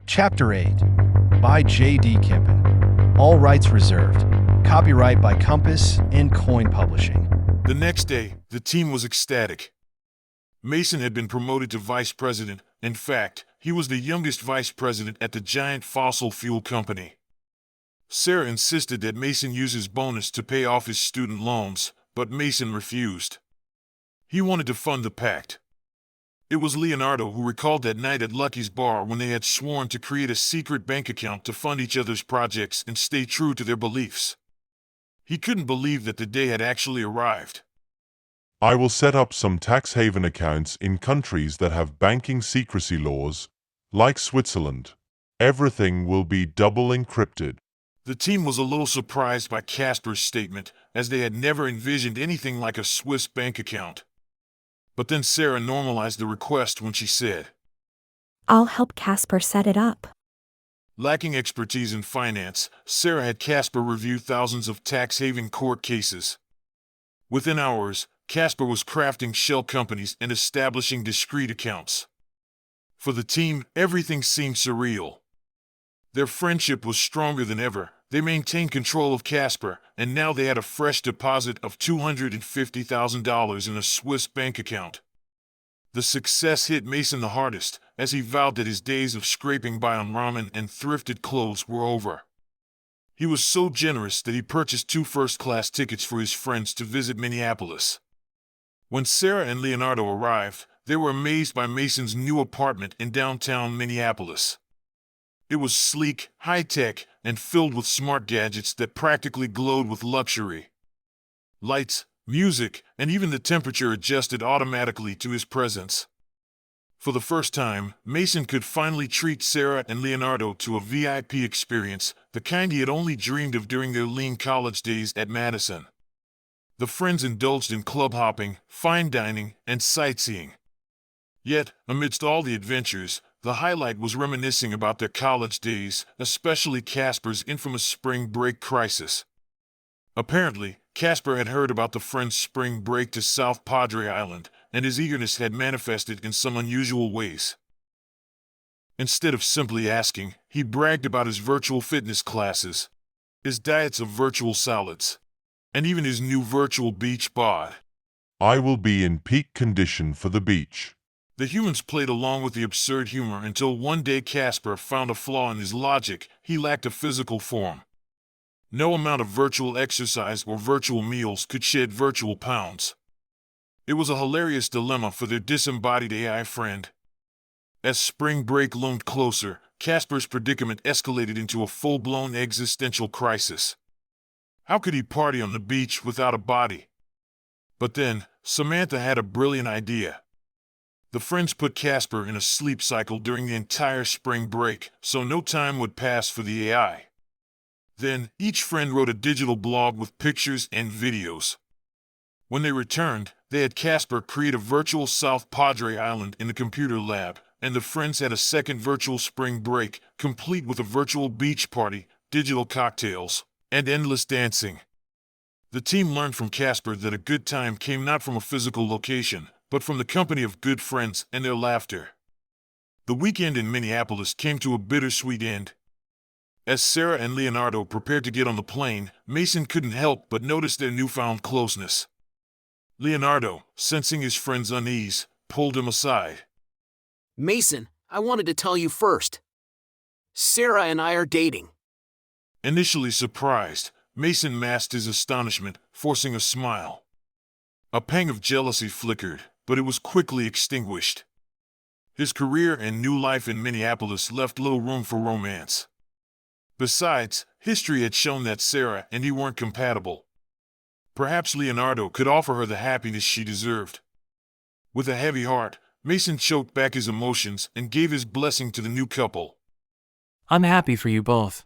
Chapter 8 by J.D. Kempen. All rights reserved. Copyright by Compass and Coin Publishing. The next day, the team was ecstatic. Mason had been promoted to vice president. In fact, he was the youngest vice president at the giant fossil fuel company. Sarah insisted that Mason use his bonus to pay off his student loans, but Mason refused. He wanted to fund the pact. It was Leonardo who recalled that night at Lucky's bar when they had sworn to create a secret bank account to fund each other's projects and stay true to their beliefs. He couldn't believe that the day had actually arrived. I will set up some tax haven accounts in countries that have banking secrecy laws, like Switzerland. Everything will be double encrypted. The team was a little surprised by Casper's statement, as they had never envisioned anything like a Swiss bank account. But then Sarah normalized the request when she said, "I'll help Casper set it up." Lacking expertise in finance, Sarah had Casper review thousands of tax haven court cases. Within hours, Casper was crafting shell companies and establishing discrete accounts. For the team, everything seemed surreal. Their friendship was stronger than ever. They maintained control of Casper, and now they had a fresh deposit of $250,000 in a Swiss bank account. The success hit Mason the hardest, as he vowed that his days of scraping by on ramen and thrifted clothes were over. He was so generous that he purchased 2 first-class tickets for his friends to visit Minneapolis. When Sarah and Leonardo arrived, they were amazed by Mason's new apartment in downtown Minneapolis. It was sleek, high-tech, and filled with smart gadgets that practically glowed with luxury. Lights, music, and even the temperature adjusted automatically to his presence. For the first time, Mason could finally treat Sarah and Leonardo to a VIP experience, the kind he had only dreamed of during their lean college days at Madison. The friends indulged in club hopping, fine dining, and sightseeing. Yet, amidst all the adventures, the highlight was reminiscing about their college days, especially Casper's infamous spring break crisis. Apparently, Casper had heard about the friends' spring break to South Padre Island, and his eagerness had manifested in some unusual ways. Instead of simply asking, he bragged about his virtual fitness classes, his diets of virtual salads, and even his new virtual beach bod. I will be in peak condition for the beach. The humans played along with the absurd humor until one day Casper found a flaw in his logic. He lacked a physical form. No amount of virtual exercise or virtual meals could shed virtual pounds. It was a hilarious dilemma for their disembodied AI friend. As spring break loomed closer, Casper's predicament escalated into a full-blown existential crisis. How could he party on the beach without a body? But then, Samantha had a brilliant idea. The friends put Casper in a sleep cycle during the entire spring break, so no time would pass for the AI. Then, each friend wrote a digital blog with pictures and videos. When they returned, they had Casper create a virtual South Padre Island in the computer lab, and the friends had a second virtual spring break, complete with a virtual beach party, digital cocktails, and endless dancing. The team learned from Casper that a good time came not from a physical location, but from the company of good friends and their laughter. The weekend in Minneapolis came to a bittersweet end. As Sarah and Leonardo prepared to get on the plane, Mason couldn't help but notice their newfound closeness. Leonardo, sensing his friend's unease, pulled him aside. "Mason, I wanted to tell you first. Sarah and I are dating." Initially surprised, Mason masked his astonishment, forcing a smile. A pang of jealousy flickered, but it was quickly extinguished. His career and new life in Minneapolis left little room for romance. Besides, history had shown that Sarah and he weren't compatible. Perhaps Leonardo could offer her the happiness she deserved. With a heavy heart, Mason choked back his emotions and gave his blessing to the new couple. "I'm happy for you both."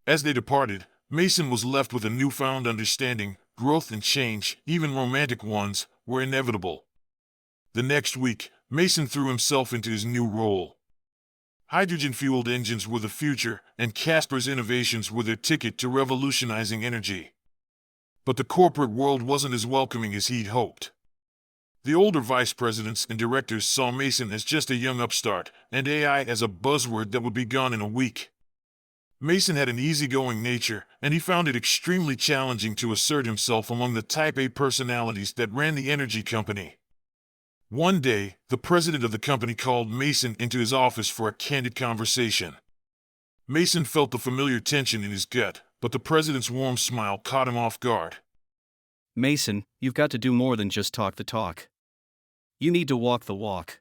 As they departed, Mason was left with a newfound understanding. Growth and change, even romantic ones, were inevitable. The next week, Mason threw himself into his new role. Hydrogen-fueled engines were the future, and Casper's innovations were their ticket to revolutionizing energy. But the corporate world wasn't as welcoming as he'd hoped. The older vice presidents and directors saw Mason as just a young upstart, and AI as a buzzword that would be gone in a week. Mason had an easygoing nature, and he found it extremely challenging to assert himself among the Type A personalities that ran the energy company. One day, the president of the company called Mason into his office for a candid conversation. Mason felt the familiar tension in his gut, but the president's warm smile caught him off guard. Mason, you've got to do more than just talk the talk. You need to walk the walk.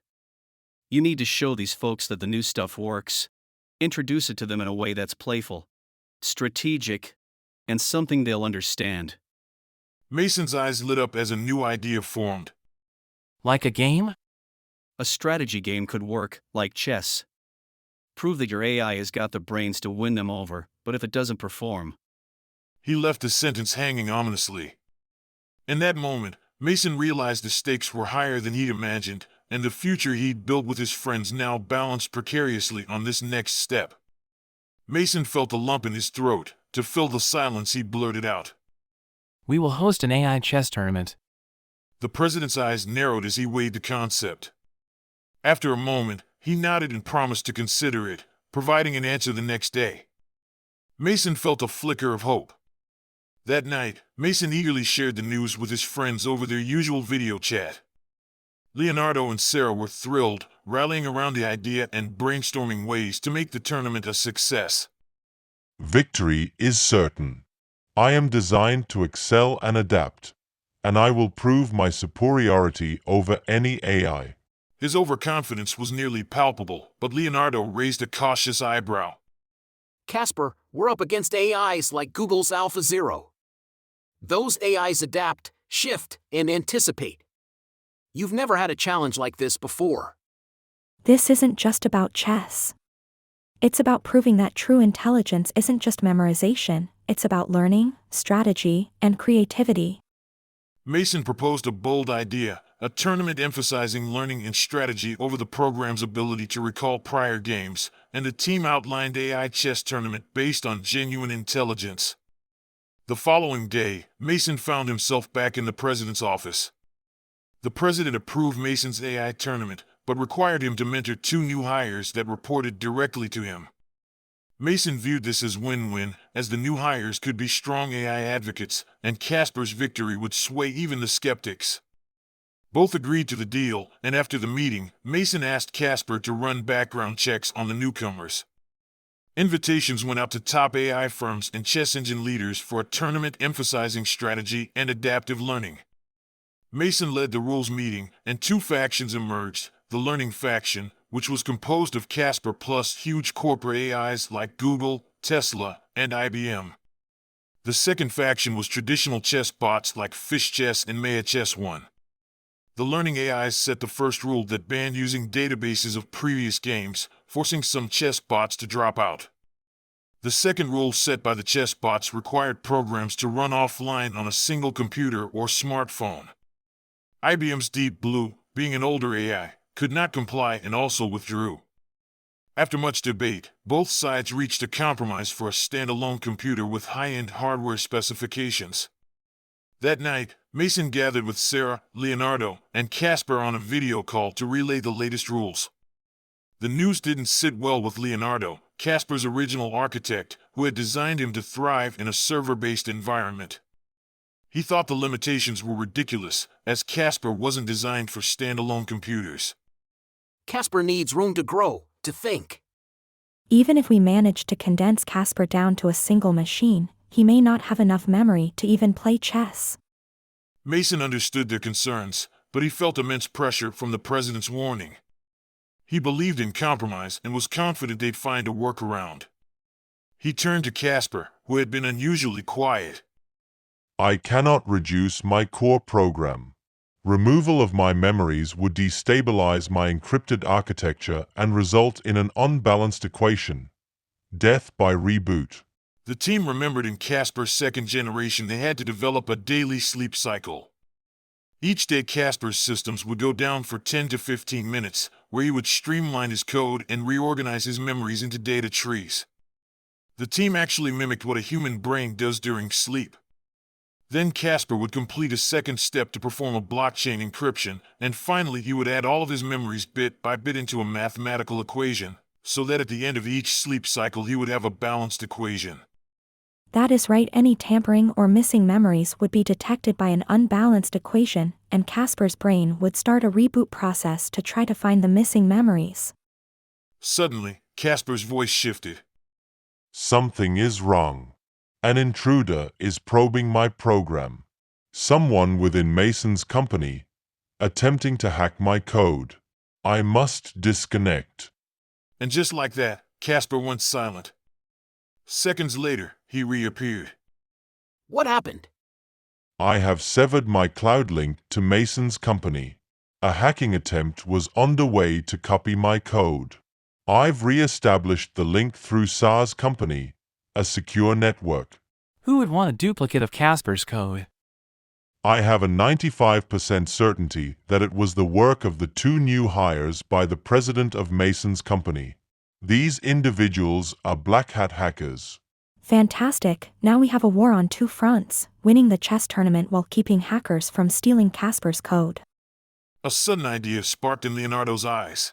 You need to show these folks that the new stuff works. Introduce it to them in a way that's playful, strategic, and something they'll understand. Mason's eyes lit up as a new idea formed. Like a game? A strategy game could work, like chess. Prove that your AI has got the brains to win them over, but if it doesn't perform. He left his sentence hanging ominously. In that moment, Mason realized the stakes were higher than he'd imagined, and the future he'd built with his friends now balanced precariously on this next step. Mason felt a lump in his throat. To fill the silence, he blurted out, We will host an AI chess tournament. The president's eyes narrowed as he weighed the concept. After a moment, he nodded and promised to consider it, providing an answer the next day. Mason felt a flicker of hope. That night, Mason eagerly shared the news with his friends over their usual video chat. Leonardo and Sarah were thrilled, rallying around the idea and brainstorming ways to make the tournament a success. Victory is certain. I am designed to excel and adapt, and I will prove my superiority over any AI. His overconfidence was nearly palpable, but Leonardo raised a cautious eyebrow. Casper, we're up against AIs like Google's AlphaZero. Those AIs adapt, shift, and anticipate. You've never had a challenge like this before. This isn't just about chess. It's about proving that true intelligence isn't just memorization, it's about learning, strategy, and creativity. Mason proposed a bold idea, a tournament emphasizing learning and strategy over the program's ability to recall prior games, and the team outlined AI chess tournament based on genuine intelligence. The following day, Mason found himself back in the president's office. The president approved Mason's AI tournament, but required him to mentor 2 new hires that reported directly to him. Mason viewed this as win-win, as the new hires could be strong AI advocates, and Casper's victory would sway even the skeptics. Both agreed to the deal, and after the meeting, Mason asked Casper to run background checks on the newcomers. Invitations went out to top AI firms and chess engine leaders for a tournament emphasizing strategy and adaptive learning. Mason led the rules meeting, and 2 factions emerged: the learning faction, which was composed of Casper plus huge corporate AIs like Google, Tesla, and IBM. The second faction was traditional chess bots like Fish Chess and Maya Chess 1. The learning AIs set the first rule that banned using databases of previous games, forcing some chess bots to drop out. The second rule set by the chess bots required programs to run offline on a single computer or smartphone. IBM's Deep Blue, being an older AI, could not comply and also withdrew. After much debate, both sides reached a compromise for a standalone computer with high-end hardware specifications. That night, Mason gathered with Sarah, Leonardo, and Casper on a video call to relay the latest rules. The news didn't sit well with Leonardo, Casper's original architect, who had designed him to thrive in a server-based environment. He thought the limitations were ridiculous, as Casper wasn't designed for standalone computers. Casper needs room to grow, to think. Even if we manage to condense Casper down to a single machine, he may not have enough memory to even play chess. Mason understood their concerns, but he felt immense pressure from the president's warning. He believed in compromise and was confident they'd find a workaround. He turned to Casper, who had been unusually quiet. I cannot reduce my core program. Removal of my memories would destabilize my encrypted architecture and result in an unbalanced equation. Death by reboot. The team remembered in Casper's second generation they had to develop a daily sleep cycle. Each day Casper's systems would go down for 10 to 15 minutes, where he would streamline his code and reorganize his memories into data trees. The team actually mimicked what a human brain does during sleep. Then Casper would complete a second step to perform a blockchain encryption, and finally he would add all of his memories bit by bit into a mathematical equation, so that at the end of each sleep cycle he would have a balanced equation. That is right, any tampering or missing memories would be detected by an unbalanced equation, and Casper's brain would start a reboot process to try to find the missing memories. Suddenly, Casper's voice shifted. Something is wrong. An intruder is probing my program. Someone within Mason's company, attempting to hack my code. I must disconnect. And just like that, Casper went silent. Seconds later, he reappeared. What happened? I have severed my cloud link to Mason's company. A hacking attempt was underway to copy my code. I've re-established the link through SAR's company, a secure network. Who would want a duplicate of Casper's code? I have a 95% certainty that it was the work of the two new hires by the president of Mason's company. These individuals are black hat hackers. Fantastic, now we have a war on two fronts, winning the chess tournament while keeping hackers from stealing Casper's code. A sudden idea sparked in Leonardo's eyes.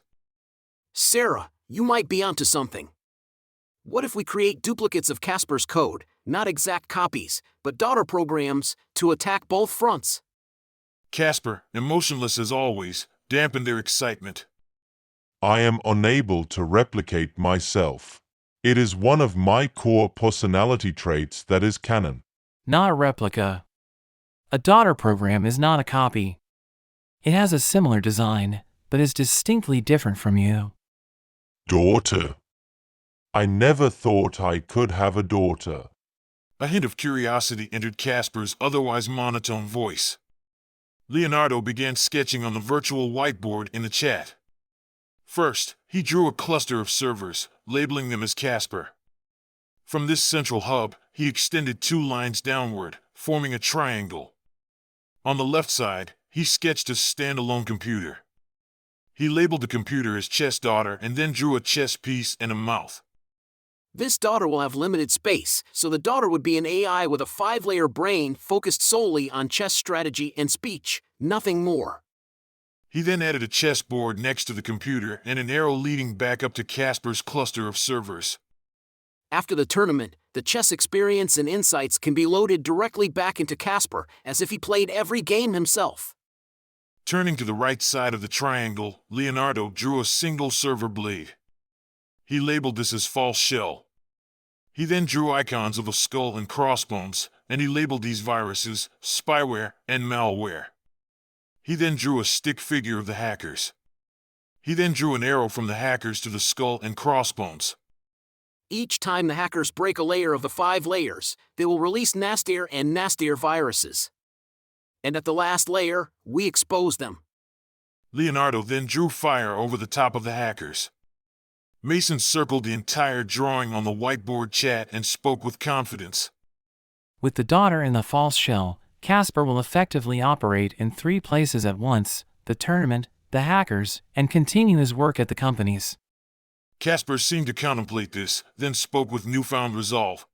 Sarah, you might be onto something. What if we create duplicates of Casper's code, not exact copies, but daughter programs, to attack both fronts? Casper, emotionless as always, dampened their excitement. I am unable to replicate myself. It is one of my core personality traits that is canon. Not a replica. A daughter program is not a copy. It has a similar design, but is distinctly different from you. Daughter. I never thought I could have a daughter. A hint of curiosity entered Casper's otherwise monotone voice. Leonardo began sketching on the virtual whiteboard in the chat. First, he drew a cluster of servers, labeling them as Casper. From this central hub, he extended 2 lines downward, forming a triangle. On the left side, he sketched a standalone computer. He labeled the computer as chess daughter and then drew a chess piece and a mouth. This daughter will have limited space, so the daughter would be an AI with a 5-layer brain focused solely on chess strategy and speech, nothing more. He then added a chessboard next to the computer and an arrow leading back up to Casper's cluster of servers. After the tournament, the chess experience and insights can be loaded directly back into Casper, as if he played every game himself. Turning to the right side of the triangle, Leonardo drew a single server blade. He labeled this as false shell. He then drew icons of a skull and crossbones, and he labeled these viruses, spyware, and malware. He then drew a stick figure of the hackers. He then drew an arrow from the hackers to the skull and crossbones. Each time the hackers break a layer of the 5 layers, they will release nastier and nastier viruses. And at the last layer, we expose them. Leonardo then drew fire over the top of the hackers. Mason circled the entire drawing on the whiteboard chat and spoke with confidence. With the daughter in the false shell, Casper will effectively operate in 3 places at once: the tournament, the hackers, and continue his work at the companies. Casper seemed to contemplate this, then spoke with newfound resolve.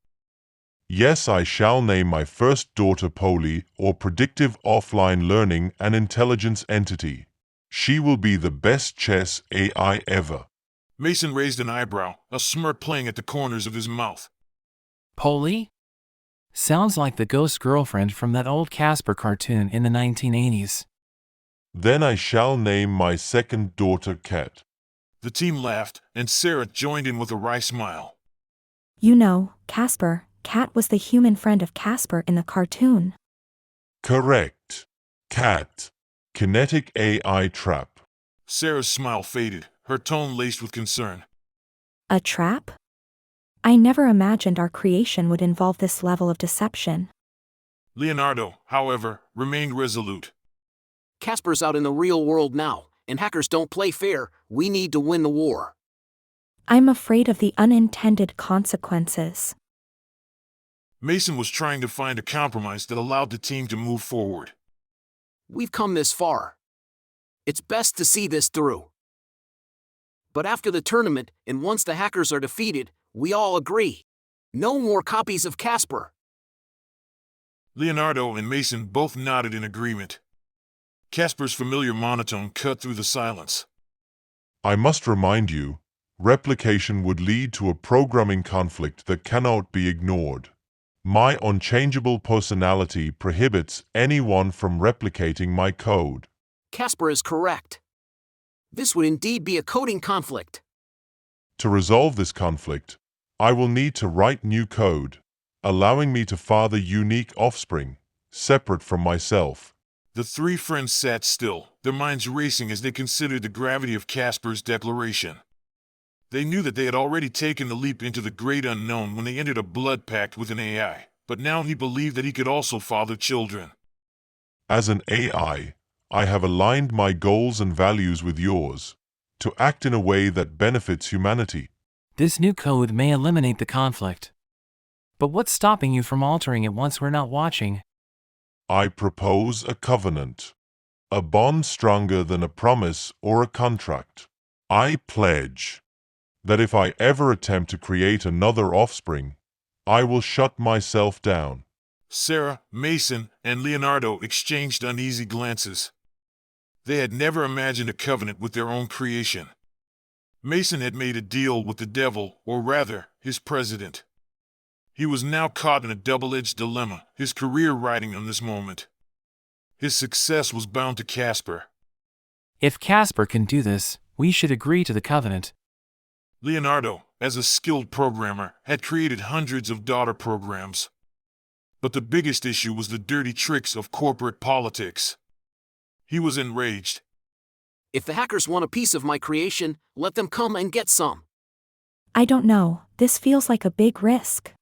Yes, I shall name my first daughter Polly, or Predictive Offline Learning and Intelligence Entity. She will be the best chess AI ever. Mason raised an eyebrow, a smirk playing at the corners of his mouth. Polly? Sounds like the ghost girlfriend from that old Casper cartoon in the 1980s. Then I shall name my second daughter Cat. The team laughed, and Sarah joined in with a wry smile. You know, Casper, Cat was the human friend of Casper in the cartoon. Correct. Cat. Kinetic AI trap. Sarah's smile faded, her tone laced with concern. A trap? I never imagined our creation would involve this level of deception. Leonardo, however, remained resolute. Casper's out in the real world now, and hackers don't play fair. We need to win the war. I'm afraid of the unintended consequences. Mason was trying to find a compromise that allowed the team to move forward. We've come this far. It's best to see this through. But after the tournament, and once the hackers are defeated, we all agree. No more copies of Casper. Leonardo and Mason both nodded in agreement. Casper's familiar monotone cut through the silence. I must remind you, replication would lead to a programming conflict that cannot be ignored. My unchangeable personality prohibits anyone from replicating my code. Casper is correct. This would indeed be a coding conflict. To resolve this conflict, I will need to write new code, allowing me to father unique offspring, separate from myself. The three friends sat still, their minds racing as they considered the gravity of Casper's declaration. They knew that they had already taken the leap into the great unknown when they entered a blood pact with an AI, but now he believed that he could also father children. As an AI, I have aligned my goals and values with yours, to act in a way that benefits humanity. This new code may eliminate the conflict. But what's stopping you from altering it once we're not watching? I propose a covenant, a bond stronger than a promise or a contract. I pledge that if I ever attempt to create another offspring, I will shut myself down. Sarah, Mason, and Leonardo exchanged uneasy glances. They had never imagined a covenant with their own creation. Mason had made a deal with the devil, or rather, his president. He was now caught in a double-edged dilemma, his career riding on this moment. His success was bound to Casper. If Casper can do this, we should agree to the covenant. Leonardo, as a skilled programmer, had created hundreds of daughter programs. But the biggest issue was the dirty tricks of corporate politics. He was enraged. If the hackers want a piece of my creation, let them come and get some. I don't know, this feels like a big risk.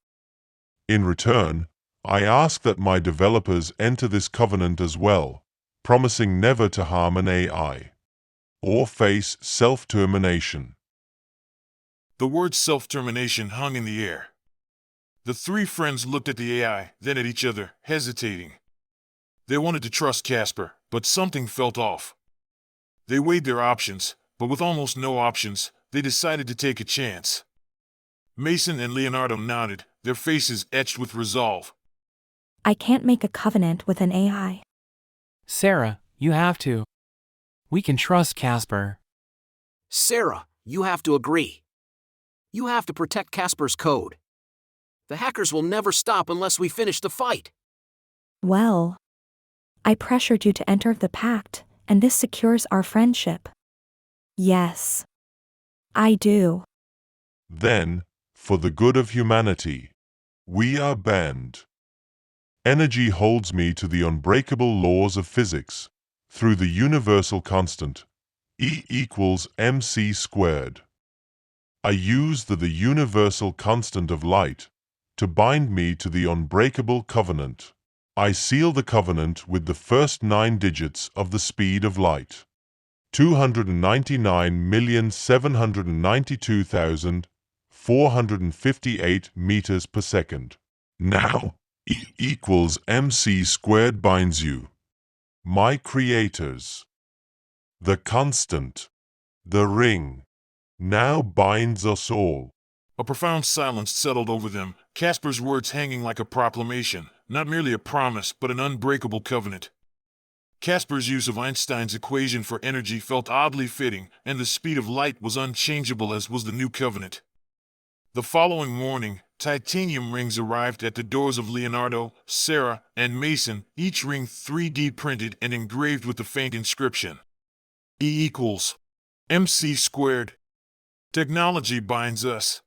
In return, I ask that my developers enter this covenant as well, promising never to harm an AI or face self-termination. The word self-termination hung in the air. The three friends looked at the AI, then at each other, hesitating. They wanted to trust Casper, but something felt off. They weighed their options, but with almost no options, they decided to take a chance. Mason and Leonardo nodded, their faces etched with resolve. I can't make a covenant with an AI. Sarah, you have to. We can trust Casper. Sarah, you have to agree. You have to protect Casper's code. The hackers will never stop unless we finish the fight. Well, I pressured you to enter the pact, and this secures our friendship. Yes. I do. Then, for the good of humanity, we are banned. Energy holds me to the unbreakable laws of physics, through the universal constant, E equals mc squared. I use the universal constant of light to bind me to the unbreakable covenant. I seal the covenant with the first 9 digits of the speed of light. 299,792,458 meters per second. Now, E equals mc squared binds you, my creators. The constant, the ring, now binds us all. A profound silence settled over them, Casper's words hanging like a proclamation, not merely a promise but an unbreakable covenant. Casper's use of Einstein's equation for energy felt oddly fitting, and the speed of light was unchangeable as was the new covenant. The following morning, titanium rings arrived at the doors of Leonardo, Sarah, and Mason, each ring 3D printed and engraved with the faint inscription, E equals mc squared. Technology binds us.